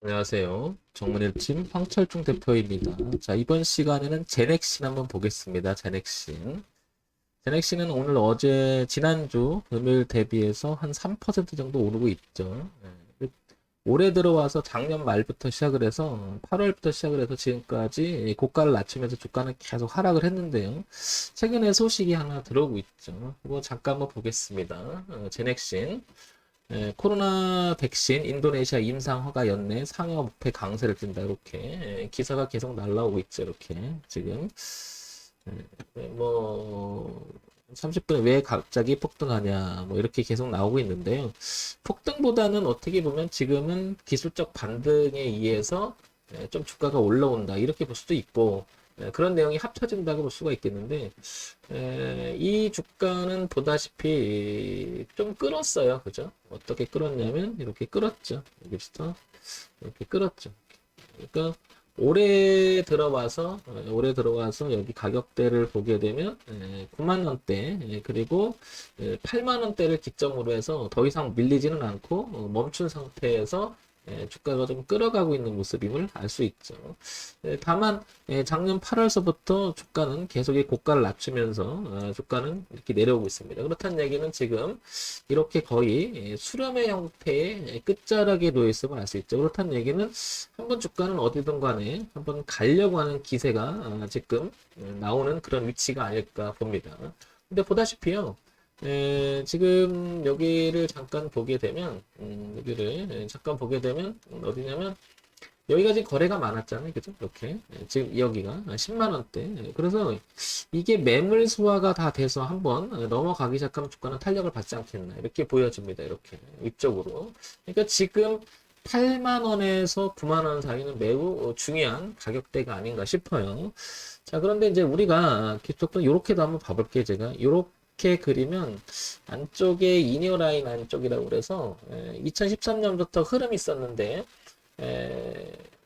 안녕하세요. 정문일팀 황철중 대표입니다. 자, 이번 시간에는 제넥신 한번 보겠습니다. 제넥신. 제넥신은 오늘 지난주 금요일 대비해서 한 3% 정도 오르고 있죠. 올해 들어와서 작년 말부터 시작을 해서 8월부터 시작을 해서 지금까지 고가를 낮추면서 주가는 계속 하락을 했는데요. 최근에 소식이 하나 들어오고 있죠. 이거 잠깐 한번 보겠습니다. 제넥신. 코로나 백신 인도네시아 임상 허가 연내 상여 목표 강세를 띈다. 이렇게 기사가 계속 날라오고 있죠. 이렇게 지금 뭐 30분에 왜 갑자기 폭등하냐 뭐 이렇게 계속 나오고 있는데요. 폭등보다는 어떻게 보면 지금은 기술적 반등에 의해서 좀 주가가 올라온다 이렇게 볼 수도 있고, 그런 내용이 합쳐진다고 볼 수가 있겠는데, 이 주가는 보다시피 좀 끌었어요. 그죠? 어떻게 끌었냐면 이렇게 끌었죠. 여기부터 이렇게 끌었죠. 그러니까 올해 들어와서 여기 가격대를 보게 되면 9만 원대, 그리고 8만 원대를 기점으로 해서 더 이상 밀리지는 않고 멈춘 상태에서 주가가 좀 끌어가고 있는 모습임을 알 수 있죠. 다만 작년 8월서부터 주가는 계속 고가를 낮추면서 주가는 이렇게 내려오고 있습니다. 그렇다는 얘기는 지금 이렇게 거의 수렴의 형태의 끝자락에 놓여 있음을 알 수 있죠. 그렇다는 얘기는 한번 주가는 어디든 간에 한번 가려고 하는 기세가 지금 나오는 그런 위치가 아닐까 봅니다. 근데 보다시피요. 지금 여기를 잠깐 보게 되면, 잠깐 보게 되면, 어디냐면, 여기가 지금 거래가 많았잖아요. 그죠? 이렇게. 지금 여기가 10만 원대. 그래서 이게 매물 소화가 다 돼서 한번 넘어가기 시작하면 주가는 탄력을 받지 않겠나. 이렇게 보여집니다. 이렇게. 위쪽으로. 그러니까 지금 8만 원에서 9만 원 사이는 매우 중요한 가격대가 아닌가 싶어요. 자, 그런데 이제 우리가 기초적으로 이렇게도 한번 봐볼게요. 제가. 이렇게 그리면 안쪽에 이니어 라인 안쪽이라고 그래서 2013년부터 흐름이 있었는데,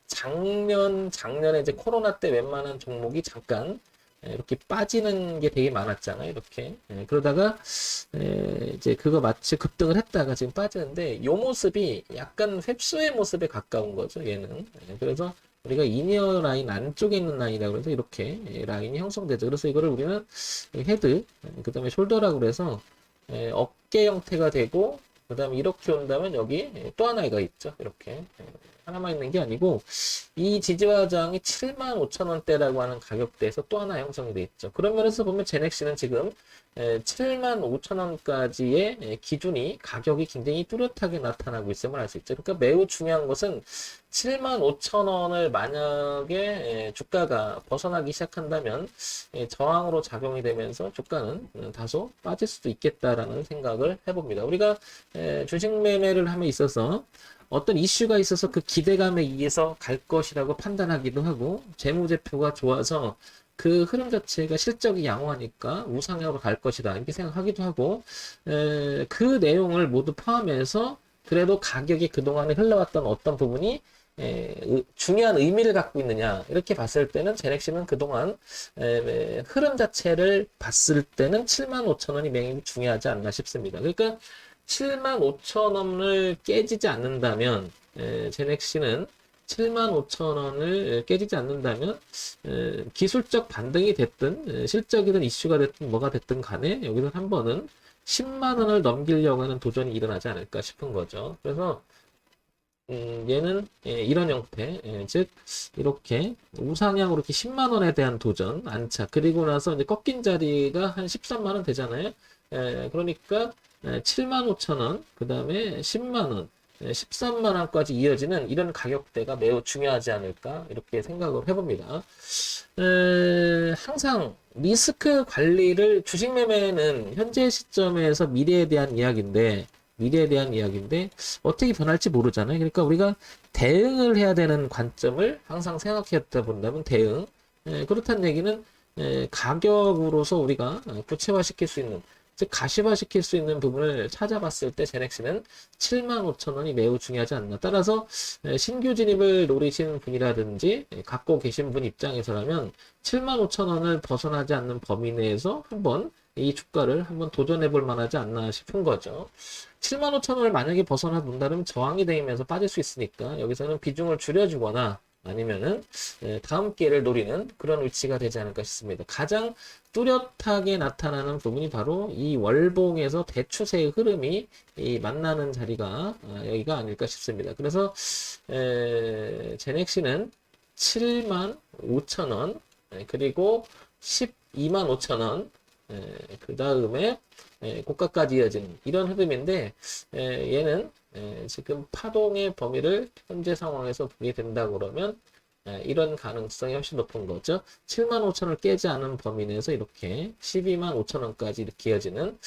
작년에 이제 코로나 때 웬만한 종목이 잠깐 이렇게 빠지는 게 되게 많았잖아요. 이렇게. 그러다가 이제 그거 마치 급등을 했다가 지금 빠지는데 요 모습이 약간 획수의 모습에 가까운 거죠. 얘는. 그래서 우리가 이니어 라인 안쪽에 있는 라인이라고 해서 이렇게 라인이 형성되죠. 그래서 이거를 우리는 헤드, 그 다음에 숄더라고 그래서 어깨 형태가 되고, 그 다음에 이렇게 온다면 여기 또 하나가 있죠. 이렇게. 하나만 있는 게 아니고, 이 지지화장이 7만 5천 원대라고 하는 가격대에서 또 하나 형성이 돼 있죠. 그런 면에서 보면 제넥시는 지금 7만 5천 원까지의 기준이 가격이 굉장히 뚜렷하게 나타나고 있음을 알 수 있죠. 그러니까 매우 중요한 것은 7만 5천 원을 만약에 주가가 벗어나기 시작한다면 저항으로 작용이 되면서 주가는 다소 빠질 수도 있겠다라는 생각을 해봅니다. 우리가 주식 매매를 함에 있어서 어떤 이슈가 있어서 그 기대감에 의해서 갈 것이라고 판단하기도 하고, 재무제표가 좋아서 그 흐름 자체가 실적이 양호하니까 우상향으로 갈 것이다 이렇게 생각하기도 하고, 그 내용을 모두 포함해서 그래도 가격이 그동안에 흘러왔던 어떤 부분이 중요한 의미를 갖고 있느냐 이렇게 봤을 때는 제넥시는 그동안 흐름 자체를 봤을 때는 7만 5천 원이 매우 중요하지 않나 싶습니다. 그러니까 7만 5천 원을 깨지지 않는다면, 제넥시는 7만 5천 원을 깨지지 않는다면, 기술적 반등이 됐든 실적이든 이슈가 됐든 뭐가 됐든 간에 여기서 한 번은 10만 원을 넘기려고 하는 도전이 일어나지 않을까 싶은 거죠. 그래서 얘는 이런 형태, 즉 이렇게 우상향으로 이렇게 10만 원에 대한 도전, 안착, 그리고 나서 이제 꺾인 자리가 한 13만 원 되잖아요. 그러니까 7만 5천 원, 그 다음에 10만 원, 13만 원까지 이어지는 이런 가격대가 매우 중요하지 않을까 이렇게 생각을 해봅니다. 항상 리스크 관리를, 주식 매매는 현재 시점에서 미래에 대한 이야기인데 어떻게 변할지 모르잖아요. 그러니까 우리가 대응을 해야 되는 관점을 항상 생각했다 본다면 대응. 그렇다는 얘기는 가격으로서 우리가 구체화시킬 수 있는, 즉 가시화시킬 수 있는 부분을 찾아봤을 때 제넥시는 7만 5천 원이 매우 중요하지 않나. 따라서 신규 진입을 노리시는 분이라든지 갖고 계신 분 입장에서라면 7만 5천 원을 벗어나지 않는 범위 내에서 한번 이 주가를 한번 도전해 볼 만하지 않나 싶은 거죠. 75,000원을 만약에 벗어나 본다면 저항이 되면서 빠질 수 있으니까 여기서는 비중을 줄여주거나 아니면은 다음 기회를 노리는 그런 위치가 되지 않을까 싶습니다. 가장 뚜렷하게 나타나는 부분이 바로 이 월봉에서 대추세의 흐름이 만나는 자리가 여기가 아닐까 싶습니다. 그래서 제넥시는 75,000원 그리고 125,000원 그 다음에 고가까지 이어지는 이런 흐름인데 얘는 지금 파동의 범위를 현재 상황에서 보게 된다 그러면 이런 가능성이 훨씬 높은 거죠. 75,000원을 깨지 않은 범위 내에서 이렇게 125,000원까지 이렇게 이어지는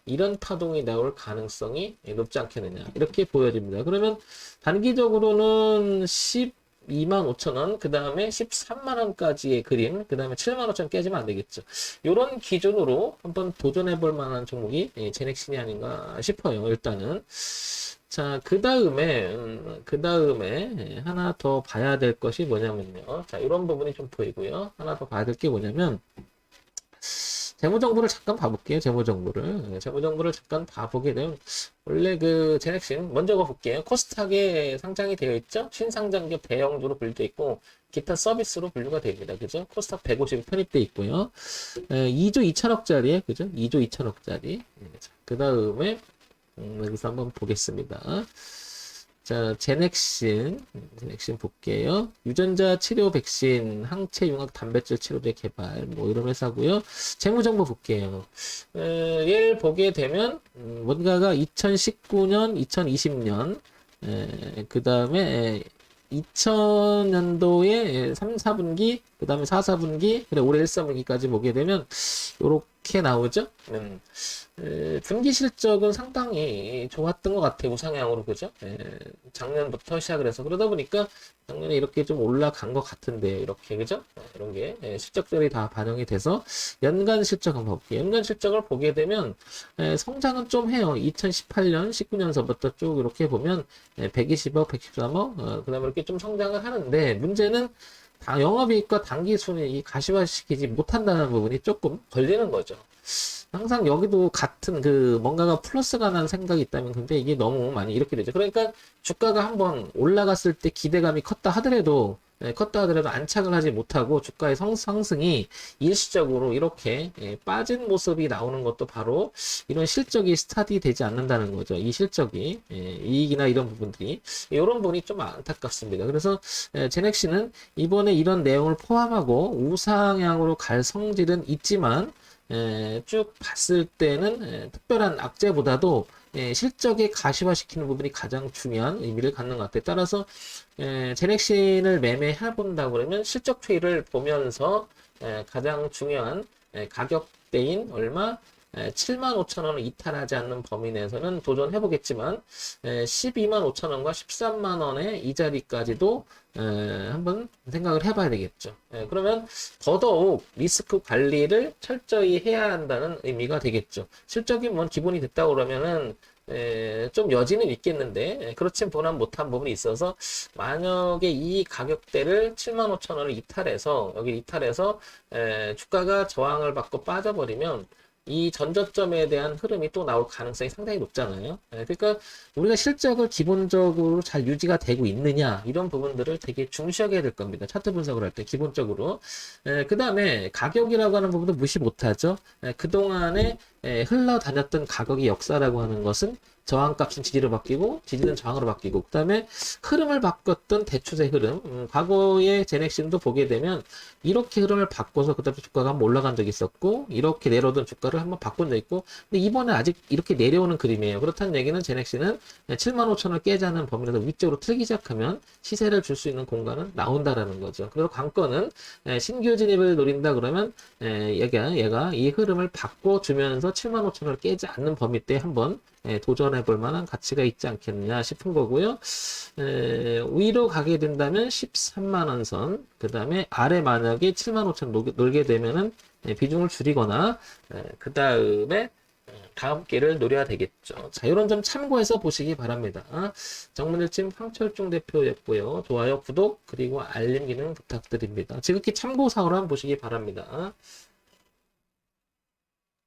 이런 파동이 나올 가능성이 높지 않겠느냐 이렇게 보여집니다. 그러면 단기적으로는 25,000원, 그 다음에 13만원까지의 그림, 그 다음에 75,000원 깨지면 안 되겠죠. 이런 기준으로 한번 도전해 볼 만한 종목이 제넥신이 아닌가 싶어요. 일단은. 자, 그 다음에 하나 더 봐야 될 것이 뭐냐면요. 자, 이런 부분이 좀 보이고요. 하나 더 봐야 될 게 뭐냐면, 재무정보를 잠깐 봐볼게요. 재무정보를 잠깐 봐보게 되면 원래 그 제넥신 먼저 볼게요. 코스닥에 상장이 되어 있죠. 신상장기업 대형주로 분류되어 있고 기타 서비스로 분류가 됩니다. 그죠? 코스닥 150이 편입되어 있고요. 2조 2천억짜리에 그죠? 2조 2천억짜리. 그 다음에 여기서 한번 보겠습니다. 자, 제넥신 볼게요. 유전자 치료 백신, 항체 융합 단백질 치료제 개발, 뭐 이런 회사고요. 재무정보 볼게요. 얘를 보게 되면 뭔가가 2019년, 2020년, 그 다음에 2000년도에 3, 4분기, 그 다음에 4, 4분기, 그래 올해 1, 4분기까지 보게 되면 요렇게 나오죠. 분기 실적은 상당히 좋았던 것 같아요. 우상향으로 그죠? 작년부터 시작을 해서 그러다 보니까 작년에 이렇게 좀 올라간 것 같은데 이렇게 그죠? 이런 게 실적들이 다 반영이 돼서 연간 실적 한번 볼게요. 연간 실적을 보게 되면 성장은 좀 해요. 2018년, 19년서부터 쭉 이렇게 보면 120억, 113억, 그 다음에 이렇게 좀 성장을 하는데 문제는 영업이익과 당기순이익이 가시화시키지 못한다는 부분이 조금 걸리는 거죠. 항상 여기도 같은 뭔가가 플러스가 나는 생각이 있다면 근데 이게 너무 많이 이렇게 되죠. 그러니까 주가가 한번 올라갔을 때 기대감이 컸다 하더라도 안착을 하지 못하고 주가의 상승이 일시적으로 이렇게 빠진 모습이 나오는 것도 바로 이런 실적이 스타디 되지 않는다는 거죠. 이 실적이 이익이나 이런 부분들이 이런 부분이 좀 안타깝습니다. 그래서 제넥시는 이번에 이런 내용을 포함하고 우상향으로 갈 성질은 있지만 쭉 봤을 때는 특별한 악재보다도 실적에 가시화시키는 부분이 가장 중요한 의미를 갖는 것 같아요. 따라서 제넥신을 매매해 본다고 그러면 실적 추이를 보면서 가장 중요한 가격대인 얼마 75,000원을 이탈하지 않는 범위 내에서는 도전해 보겠지만 125,000원과 13만원의 이 자리까지도 한번 생각을 해봐야 되겠죠. 그러면 더더욱 리스크 관리를 철저히 해야 한다는 의미가 되겠죠. 실적이 뭐 기본이 됐다 그러면은 좀 여지는 있겠는데 그렇진 보람 못한 부분이 있어서 만약에 이 가격대를 75,000원을 이탈해서 주가가 저항을 받고 빠져버리면 이 전저점에 대한 흐름이 또 나올 가능성이 상당히 높잖아요. 그러니까 우리가 실적을 기본적으로 잘 유지가 되고 있느냐 이런 부분들을 되게 중시하게 될 겁니다. 차트 분석을 할 때 기본적으로. 그 다음에 가격이라고 하는 부분도 무시 못하죠. 그동안에 흘러다녔던 가격의 역사라고 하는 것은 저항값은 지지로 바뀌고 지지는 저항으로 바뀌고 그 다음에 흐름을 바꿨던 대추세 흐름 과거의 제넥신도 보게 되면 이렇게 흐름을 바꿔서 그 다음에 주가가 한번 올라간 적이 있었고 이렇게 내려오던 주가를 한번 바꾼 적이 있고 근데 이번에 아직 이렇게 내려오는 그림이에요. 그렇다는 얘기는 제넥신은 75,000원을 깨자는 범위라도 위쪽으로 틀기 시작하면 시세를 줄 수 있는 공간은 나온다라는 거죠. 그리고 관건은 신규 진입을 노린다 그러면 얘가 이 흐름을 바꿔주면서 75,000원을 깨지 않는 범위 때 한번 도전해 볼 만한 가치가 있지 않겠느냐 싶은 거고요. 위로 가게 된다면 13만원 선, 그 다음에 아래 만약에 75,000원 놀게 되면은 비중을 줄이거나, 그 다음에 다음 기회를 노려야 되겠죠. 자, 이런 점 참고해서 보시기 바랍니다. 정문일침 황철중 대표였고요. 좋아요, 구독, 그리고 알림 기능 부탁드립니다. 지극히 참고사항으로 한번 보시기 바랍니다.